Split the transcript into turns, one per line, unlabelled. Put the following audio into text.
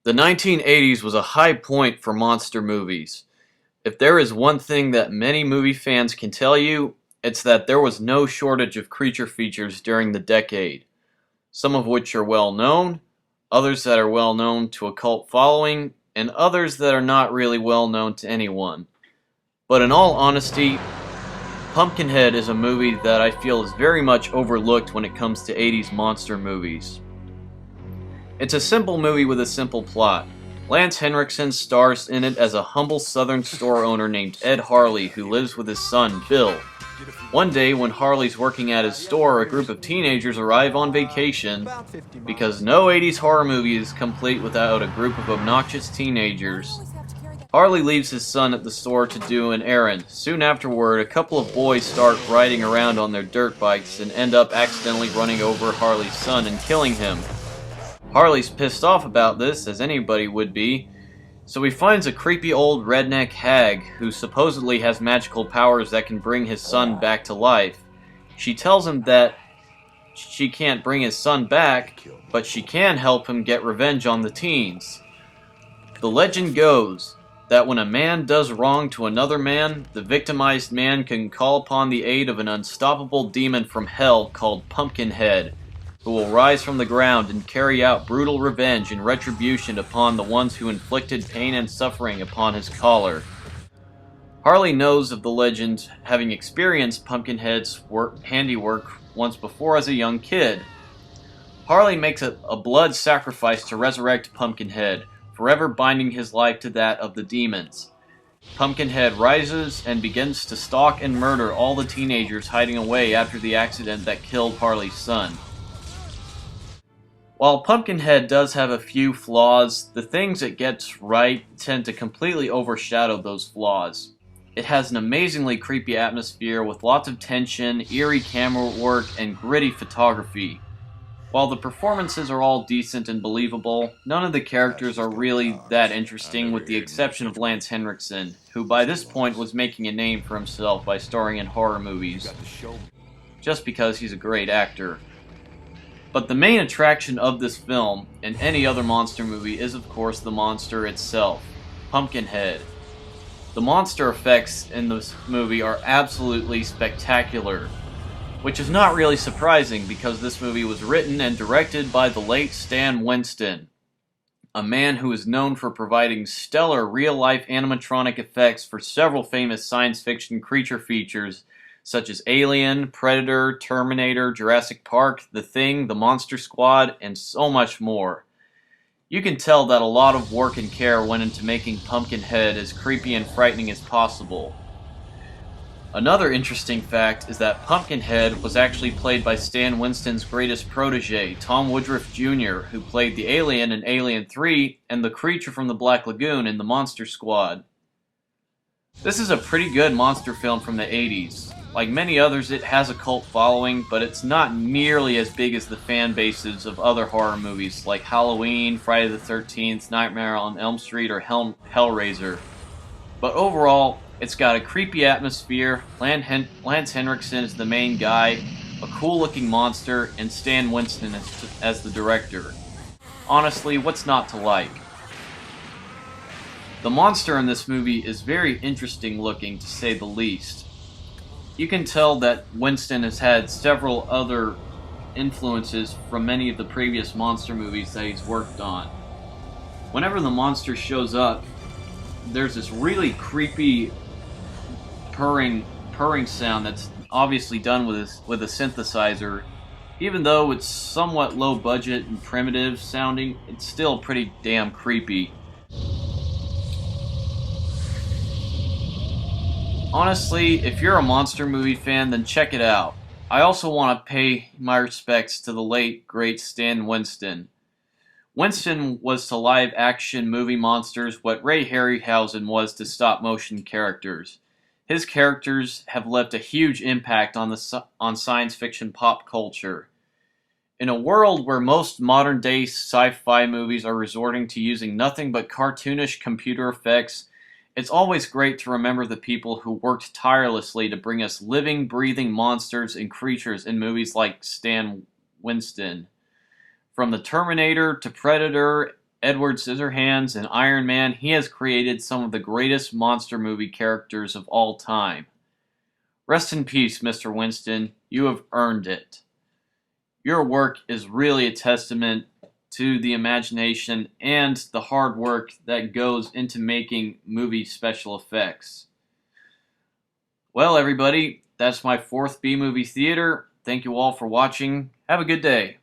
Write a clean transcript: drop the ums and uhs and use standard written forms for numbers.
The 1980s was a high point for monster movies. If there is one thing that many movie fans can tell you, it's that there was no shortage of creature features during the decade, some of which are well known, others that are well known to a cult following, and others that are not really well known to anyone. But in all honesty, Pumpkinhead is a movie that I feel is very much overlooked when it comes to 80s monster movies. It's a simple movie with a simple plot. Lance Henriksen stars in it as a humble southern store owner named Ed Harley who lives with his son, Bill. One day, when Harley's working at his store, a group of teenagers arrive on vacation because no 80s horror movie is complete without a group of obnoxious teenagers. Harley leaves his son at the store to do an errand. Soon afterward, a couple of boys start riding around on their dirt bikes and end up accidentally running over Harley's son and killing him. Harley's pissed off about this, as anybody would be, so he finds a creepy old redneck hag who supposedly has magical powers that can bring his son back to life. She tells him that she can't bring his son back, but she can help him get revenge on the teens. The legend goes that when a man does wrong to another man, the victimized man can call upon the aid of an unstoppable demon from hell called Pumpkinhead, who will rise from the ground and carry out brutal revenge and retribution upon the ones who inflicted pain and suffering upon his caller. Harley knows of the legend, having experienced Pumpkinhead's handiwork once before as a young kid. Harley makes a blood sacrifice to resurrect Pumpkinhead, forever binding his life to that of the demons. Pumpkinhead rises and begins to stalk and murder all the teenagers hiding away after the accident that killed Harley's son. While Pumpkinhead does have a few flaws, the things it gets right tend to completely overshadow those flaws. It has an amazingly creepy atmosphere with lots of tension, eerie camera work, and gritty photography. While the performances are all decent and believable, none of the characters are really that interesting with the exception of Lance Henriksen, who by this point was making a name for himself by starring in horror movies, just because he's a great actor. But the main attraction of this film, and any other monster movie, is of course the monster itself, Pumpkinhead. The monster effects in this movie are absolutely spectacular, which is not really surprising because this movie was written and directed by the late Stan Winston, a man who is known for providing stellar real-life animatronic effects for several famous science fiction creature features such as Alien, Predator, Terminator, Jurassic Park, The Thing, The Monster Squad, and so much more. You can tell that a lot of work and care went into making Pumpkinhead as creepy and frightening as possible. Another interesting fact is that Pumpkinhead was actually played by Stan Winston's greatest protege, Tom Woodruff Jr., who played the alien in Alien 3 and the creature from the Black Lagoon in The Monster Squad. This is a pretty good monster film from the 80s. Like many others, it has a cult following, but it's not nearly as big as the fan bases of other horror movies like Halloween, Friday the 13th, Nightmare on Elm Street, or Hellraiser. But overall, it's got a creepy atmosphere, Lance Henriksen is the main guy, a cool-looking monster, and Stan Winston as the director. Honestly, what's not to like? The monster in this movie is very interesting looking, to say the least. You can tell that Winston has had several other influences from many of the previous monster movies that he's worked on. Whenever the monster shows up, there's this really creepy purring sound that's obviously done with a synthesizer. Even though it's somewhat low budget and primitive sounding, it's still pretty damn creepy. Honestly, if you're a monster movie fan, then check it out. I also want to pay my respects to the late, great Stan Winston. Winston was to live-action movie monsters what Ray Harryhausen was to stop-motion characters. His characters have left a huge impact on science fiction pop culture. In a world where most modern-day sci-fi movies are resorting to using nothing but cartoonish computer effects, it's always great to remember the people who worked tirelessly to bring us living, breathing monsters and creatures in movies like Stan Winston. From the Terminator to Predator Edward Scissorhands and Iron Man, he has created some of the greatest monster movie characters of all time. Rest in peace, Mr. Winston. You have earned it. Your work is really a testament to the imagination and the hard work that goes into making movie special effects. Well, everybody, that's my fourth B Movie Theater. Thank you all for watching. Have a good day.